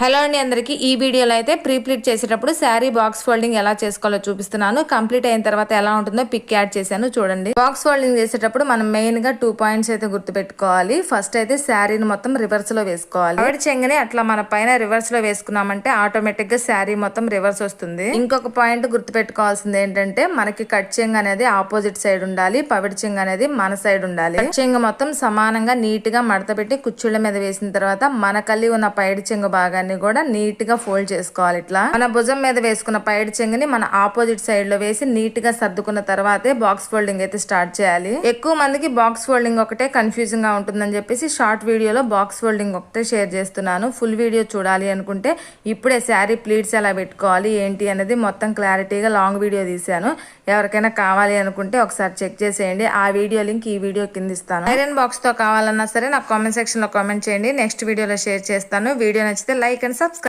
Hello అండి అందరికీ ఈ వీడియోలో అయితే ప్రీ ప్లీట్ చేసేటప్పుడు శారీ బాక్స్ ఫోల్డింగ్ ఎలా చేసుకోవాలో చూపిస్తున్నాను. కంప్లీట్ అయిన తర్వాత ఎలా ఉంటుందో పిక్ యాడ్ చేశాను చూడండి. బాక్స్ ఫోల్డింగ్ చేసేటప్పుడు మనం మెయిన్ గా 2 పాయింట్స్ అయితే గుర్తు పెట్టుకోవాలి. ఫస్ట్ అయితే శారీని మొత్తం రివర్స్ లో వేసుకోవాలి. ఆవిడ చెంగని అట్లా మన పైన రివర్స్ లో వేసుకున్నామంటే ఆటోమేటిక్ గా శారీ మొత్తం రివర్స్ వస్తుంది. ఇంకొక పాయింట్ గుర్తు పెట్టుకోవాల్సింది ఏంటంటే మనకి కట్ చెంగ అనేది ఆపోజిట్ సైడ్ ఉండాలి, పవిడి చెంగ అనేది మన సైడ్ ఉండాలి. కట్ చెంగ మొత్తం సమానంగా నీట్ గా మడత పెట్టి కుచ్చుళ్ళ మీద వేసిన తర్వాత మన కల్లి ఉన్న పైడి చెంగ భాగాన్ని కూడా నీట్ గా ఫోల్డ్ చేసుకోవాలి. ఇట్లా మన భుజం మీద వేసుకున్న పైడి చెంగుని మన ఆపోజిట్ సైడ్ లో వేసి నీట్ గా సర్దుకున్న తర్వాతే బాక్స్ ఫోల్డింగ్ అయితే స్టార్ట్ చేయాలి. ఎక్కువ మందికి బాక్స్ ఫోల్డింగ్ ఒకటే కన్ఫ్యూజింగ్ గా ఉంటుందని చెప్పేసి షార్ట్ వీడియోలో బాక్స్ ఫోల్డింగ్ ఒకటే షేర్ చేస్తున్నాను. ఫుల్ వీడియో చూడాలి అనుకుంటే ఇప్పుడే శారీ ప్లీట్స్ ఎలా పెట్టుకోవాలి ఏంటి అనేది మొత్తం క్లారిటీగా లాంగ్ వీడియో తీశాను. ఎవరికైనా కావాలి అనుకుంటే ఒకసారి చెక్ చేసేయండి. ఆ వీడియో లింక్ ఈ వీడియో కింద ఇస్తాను. ఐరన్ బాక్స్ తో కావాలన్నా సరే నాకు కామెంట్ సెక్షన్ లో కామెంట్ చేయండి. నెక్స్ట్ వీడియోలో షేర్ చేస్తాను. వీడియో నచ్చితే లైక్ అండ్ సబ్స్క్రైబ్.